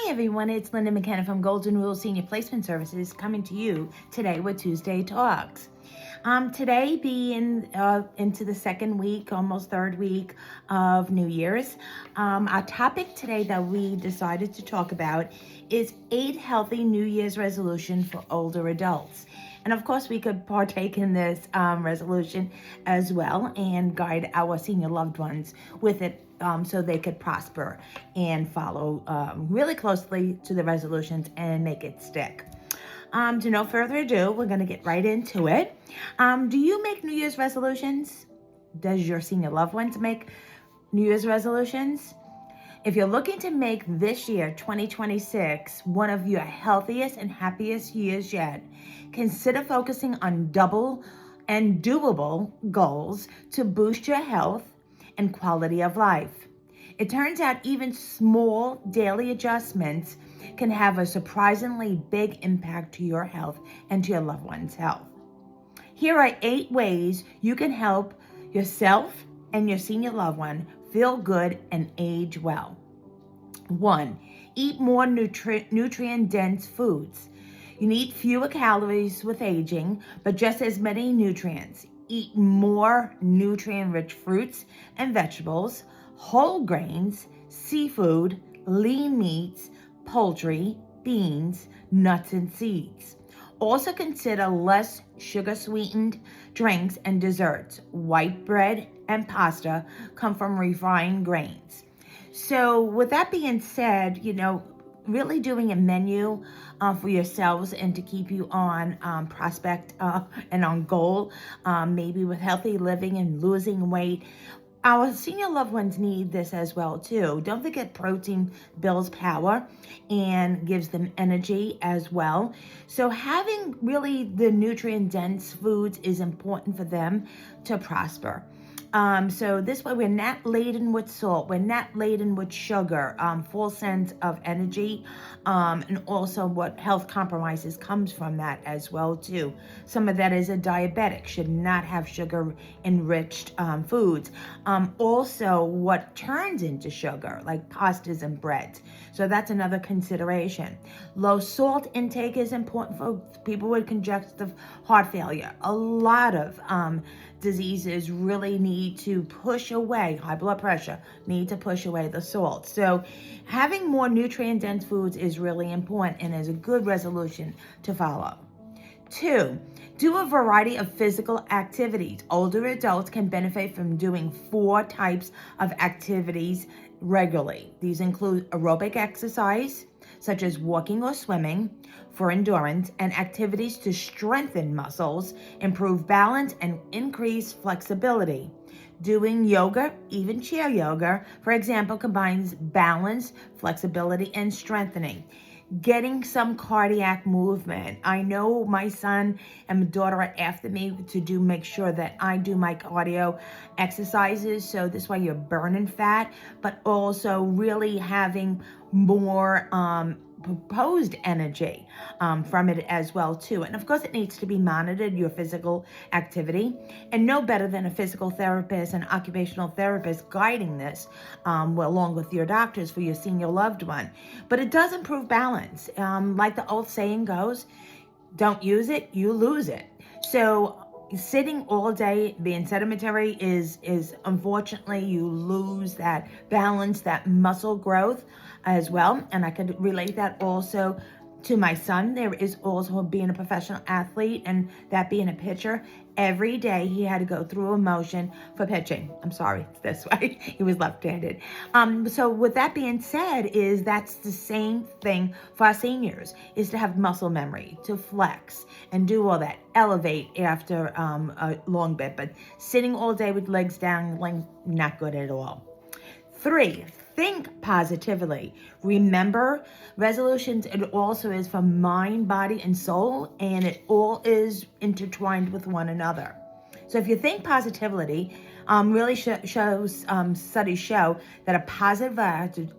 everyone, it's Linda McKenna from Golden Rule Senior Placement Services coming to you today with Tuesday Talks. Today being into the second week, almost third week of New Year's, our topic today that we decided to talk about is 8 healthy New Year's resolutions for older adults. And of course, we could partake in this resolution as well and guide our senior loved ones with it so they could prosper and follow really closely to the resolutions and make it stick. To no further ado, we're going to get right into it. Do you make New Year's resolutions? Does your senior loved ones make New Year's resolutions? If you're looking to make this year, 2026, one of your healthiest and happiest years yet, consider focusing on double and doable goals to boost your health and quality of life. It turns out even small daily adjustments can have a surprisingly big impact to your health and to your loved one's health. Here are 8 ways you can help yourself and your senior loved one feel good and age well. 1. Eat more nutrient-dense foods. You need fewer calories with aging, but just as many nutrients. Eat more nutrient-rich fruits and vegetables, whole grains, seafood, lean meats, poultry, beans, nuts, and seeds. Also consider less sugar-sweetened drinks and desserts. White bread and pasta come from refined grains. So with that being said, really doing a menu for yourselves and to keep you on prospect and on goal, maybe with healthy living and losing weight. Our senior loved ones need this as well too. Don't forget protein builds power and gives them energy as well. So having really the nutrient-dense foods is important for them to prosper. So this way we're not laden with salt, we're not laden with sugar, full sense of energy, and also what health compromises comes from that as well too. Some of that is a diabetic, should not have sugar enriched foods. Also what turns into sugar, like pastas and breads. So that's another consideration. Low salt intake is important for people with congestive heart failure. A lot of diseases really need to push away, high blood pressure, need to push away the salt. So having more nutrient-dense foods is really important and is a good resolution to follow. 2, do a variety of physical activities. Older adults can benefit from doing 4 types of activities regularly. These include aerobic exercise, such as walking or swimming for endurance, and activities to strengthen muscles, improve balance, and increase flexibility. Doing yoga, even chair yoga, for example, combines balance, flexibility, and strengthening. Getting some cardiac movement. I know my son and my daughter are after me to make sure that I do my cardio exercises. So this way you're burning fat, but also really having more proposed energy from it as well too. And of course it needs to be monitored, your physical activity, and no better than a physical therapist and occupational therapist guiding this along with your doctors for your senior loved one. But it does improve balance. Like the old saying goes, don't use it, you lose it. So sitting all day, being sedentary is unfortunately, you lose that balance, that muscle growth as well. And I could relate that also to my son. There is also being a professional athlete and that being a pitcher. Every day he had to go through a motion for pitching. I'm sorry, it's this way. He was left-handed. So with that being said, that's the same thing for our seniors, is to have muscle memory, to flex and do all that, elevate after a long bit. But sitting all day with legs down, not good at all. 3, think positively. Remember, resolutions, it also is for mind, body, and soul, and it all is intertwined with one another. So if you think positively, really shows, studies show that a positive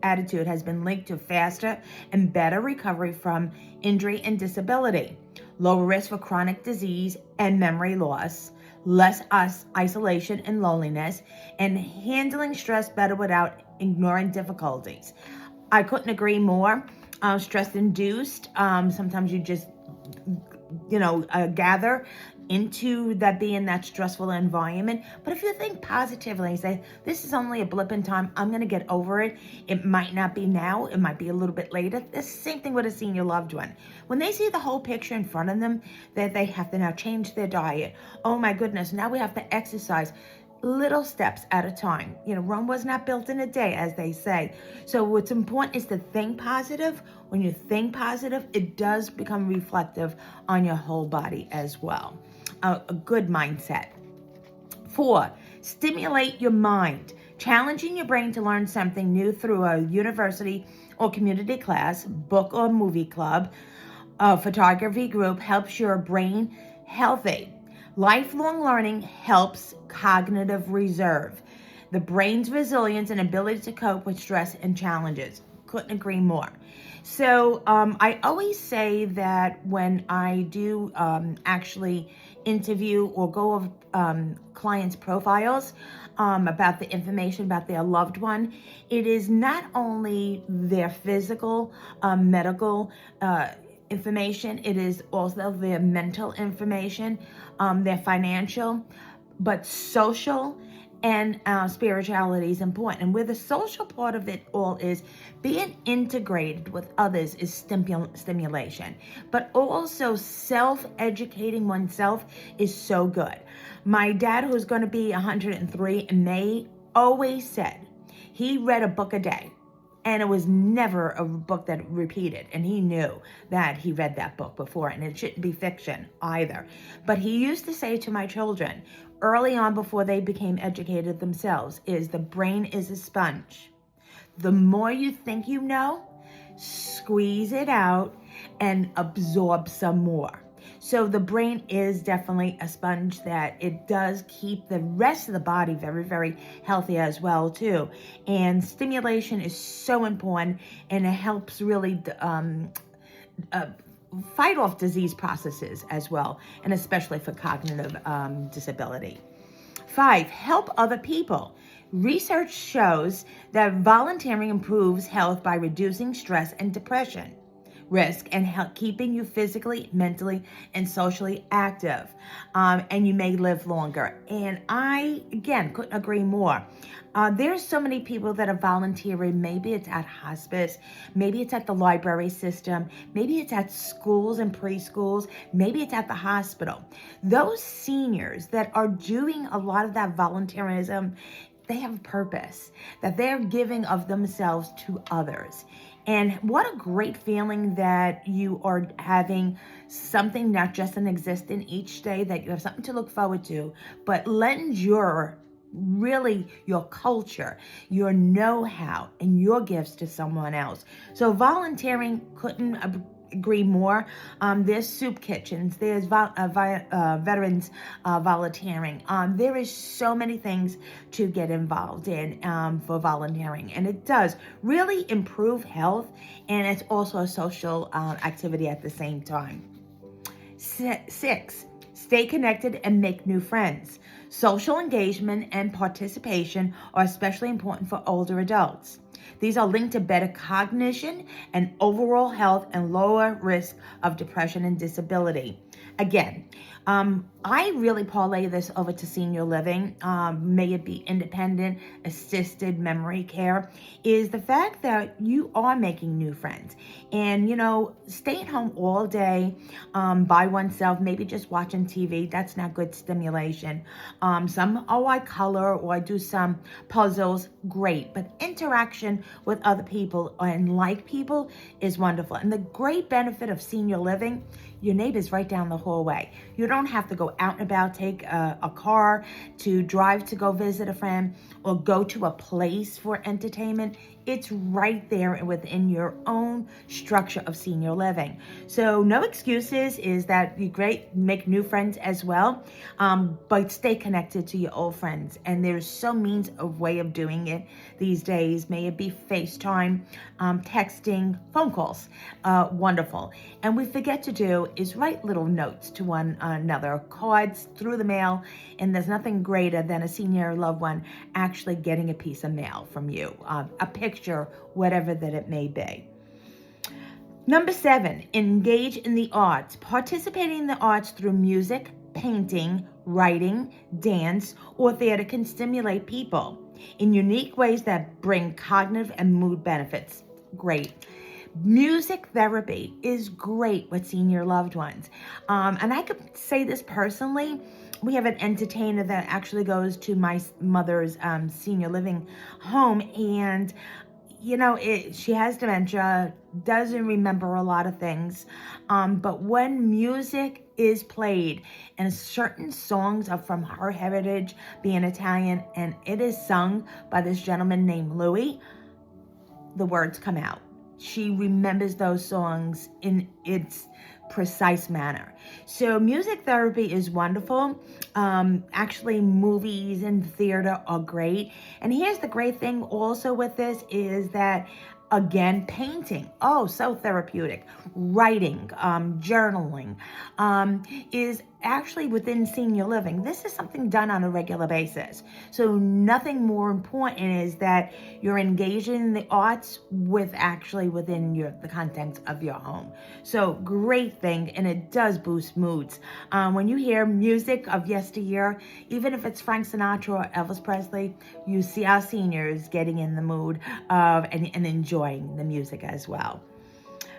attitude has been linked to faster and better recovery from injury and disability, lower risk for chronic disease and memory loss, less isolation and loneliness, and handling stress better without ignoring difficulties. I couldn't agree more. stress induced. Sometimes you just, gather into that being that stressful environment. But if you think positively and say, this is only a blip in time, I'm going to get over it. It might not be now. It might be a little bit later. The same thing with a senior loved one. When they see the whole picture in front of them, that they have to now change their diet. Oh my goodness, now we have to exercise. Little steps at a time. Rome was not built in a day, as they say. So what's important is to think positive. When you think positive, it does become reflective on your whole body as well. A good mindset. 4, stimulate your mind. Challenging your brain to learn something new through a university or community class, book or movie club, a photography group helps your brain healthy. Lifelong learning helps cognitive reserve, the brain's resilience and ability to cope with stress and challenges. Couldn't agree more. So I always say that when I do actually interview or go over clients' profiles about the information about their loved one, it is not only their physical, medical information, it is also their mental information, their financial, but social and spirituality is important. And where the social part of it all is being integrated with others is stimulation, but also self-educating oneself is so good. My dad, who's going to be 103 in May, always said he read a book a day. And it was never a book that repeated. And he knew that he read that book before. And it shouldn't be fiction either. But he used to say to my children, early on before they became educated themselves, is the brain is a sponge. The more you think you know, squeeze it out and absorb some more. So the brain is definitely a sponge that it does keep the rest of the body very, very healthy as well too. And stimulation is so important, and it helps really fight off disease processes as well, and especially for cognitive disability. 5, help other people. Research shows that volunteering improves health by reducing stress and depression risk and keeping you physically, mentally, and socially active. And you may live longer. And I, again, couldn't agree more. There's so many people that are volunteering. Maybe it's at hospice. Maybe it's at the library system. Maybe it's at schools and preschools. Maybe it's at the hospital. Those seniors that are doing a lot of that volunteerism, they have a purpose, that they're giving of themselves to others. And what a great feeling that you are having something not just in existence each day, that you have something to look forward to, but lend your culture, your know-how, and your gifts to someone else. So volunteering, couldn't agree more. There's soup kitchens, there's veterans volunteering. There is so many things to get involved in for volunteering, and it does really improve health, and it's also a social activity at the same time. 6, stay connected and make new friends. Social engagement and participation are especially important for older adults. These are linked to better cognition and overall health and lower risk of depression and disability. Again, I really parlay this over to senior living, may it be independent, assisted memory care, is the fact that you are making new friends. And, staying home all day by oneself, maybe just watching TV, that's not good stimulation. Some, I color or I do some puzzles, great. But interaction with other people and like people is wonderful. And the great benefit of senior living, your neighbor's right down the hallway. You don't have to go out and about, take a car to drive to go visit a friend or go to a place for entertainment. It's right there within your own structure of senior living. So no excuses, is that you great, make new friends as well, but stay connected to your old friends. And there's so means of way of doing it these days. May it be FaceTime, texting, phone calls, wonderful. And we forget to do is write little notes to one another, cards through the mail, and there's nothing greater than a senior loved one actually getting a piece of mail from you, a picture, whatever that it may be. Number 7, engage in the arts. Participating in the arts through music, painting, writing, dance, or theater can stimulate people in unique ways that bring cognitive and mood benefits. Great. Music therapy is great with senior loved ones. And I could say this personally. We have an entertainer that actually goes to my mother's senior living home, and she has dementia, doesn't remember a lot of things. But when music is played and certain songs are from her heritage, being Italian, and it is sung by this gentleman named Louis, the words come out. She remembers those songs in its precise manner. So music therapy is wonderful. Actually, movies and theater are great. And here's the great thing also with this is that, again, painting, so therapeutic. Writing, journaling, is actually within senior living. This is something done on a regular basis. So nothing more important is that you're engaging in the arts within the contents of your home. So great thing, and it does boost moods. When you hear music of yesteryear, even if it's Frank Sinatra or Elvis Presley, you see our seniors getting in the mood of and enjoying the music as well.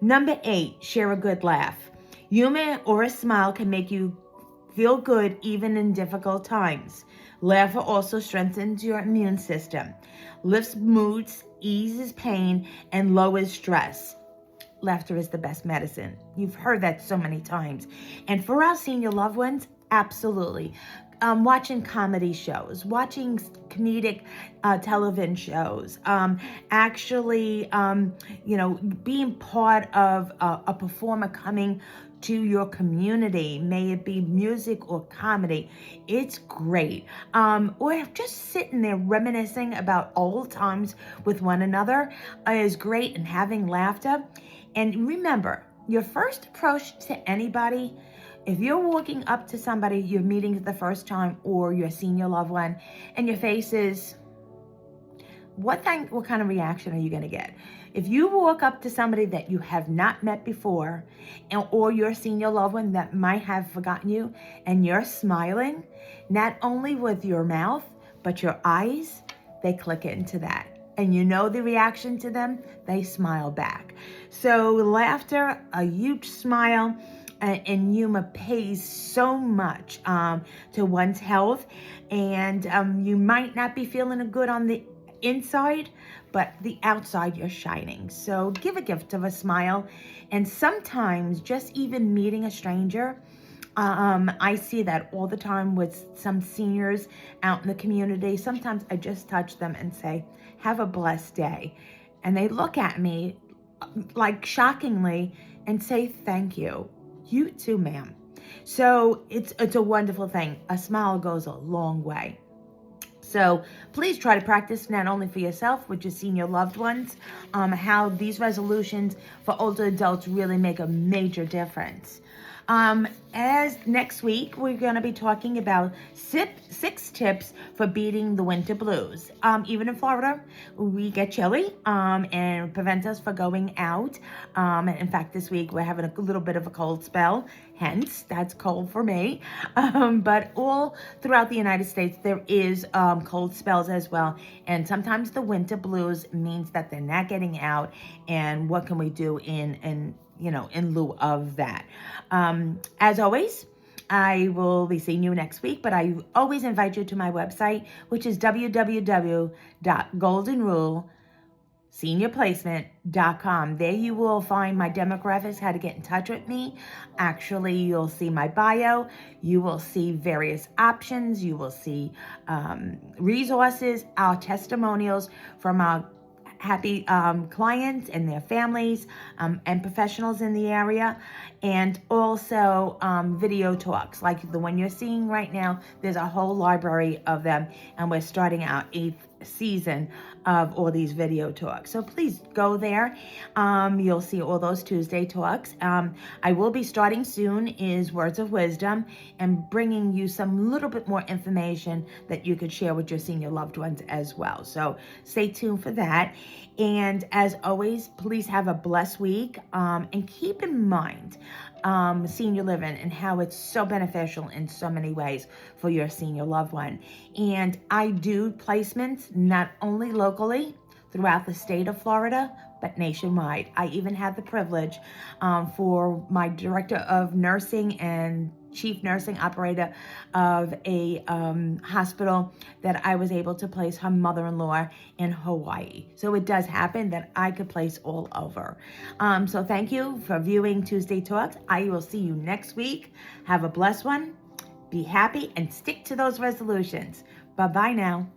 Number 8, share a good laugh. Humor or a smile can make you feel good even in difficult times. Laughter also strengthens your immune system, lifts moods, eases pain, and lowers stress. Laughter is the best medicine. You've heard that so many times. And for our senior loved ones, absolutely. Watching comedy shows, watching comedic television shows, being part of a performer coming to your community, may it be music or comedy, it's great. Or just sitting there reminiscing about old times with one another is great, and having laughter. And remember, your first approach to anybody, if you're walking up to somebody you're meeting for the first time or your senior loved one, and your face is, what kind of reaction are you going to get? If you walk up to somebody that you have not met before, or your senior loved one that might have forgotten you, and you're smiling, not only with your mouth, but your eyes, they click into that. And you know the reaction to them, they smile back. So laughter, a huge smile, and humor pays so much to one's health. And you might not be feeling good on the inside, but the outside you're shining. So give a gift of a smile. And sometimes just even meeting a stranger, I see that all the time with some seniors out in the community. Sometimes I just touch them and say, have a blessed day. And they look at me like shockingly and say, thank you. You too, ma'am. So it's a wonderful thing. A smile goes a long way. So please try to practice not only for yourself, but your senior loved ones, how these resolutions for older adults really make a major difference. As next week, we're going to be talking about 6 tips for beating the winter blues. Even in Florida, we get chilly, and it prevents us from going out. In fact, this week we're having a little bit of a cold spell, hence that's cold for me. But all throughout the United States, there is cold spells as well. And sometimes the winter blues means that they're not getting out. And what can we do in lieu of that? As always, I will be seeing you next week, but I always invite you to my website, which is www.goldenruleseniorplacement.com. There you will find my demographics, how to get in touch with me. Actually, you'll see my bio. You will see various options. You will see resources, our testimonials from our happy clients and their families, and professionals in the area, and also video talks like the one you're seeing right now. There's a whole library of them, and we're starting our 8th season of all these video talks. So please go there. You'll see all those Tuesday talks. I will be starting soon is Words of Wisdom and bringing you some little bit more information that you could share with your senior loved ones as well. So stay tuned for that. And as always, please have a blessed week, and keep in mind senior living and how it's so beneficial in so many ways for your senior loved one. And I do placements not only locally throughout the state of Florida, but nationwide. I even had the privilege for my director of nursing and chief nursing operator of a hospital that I was able to place her mother-in-law in Hawaii. So it does happen that I could place all over. So thank you for viewing Tuesday Talks. I will see you next week. Have a blessed one. Be happy and stick to those resolutions. Bye-bye now.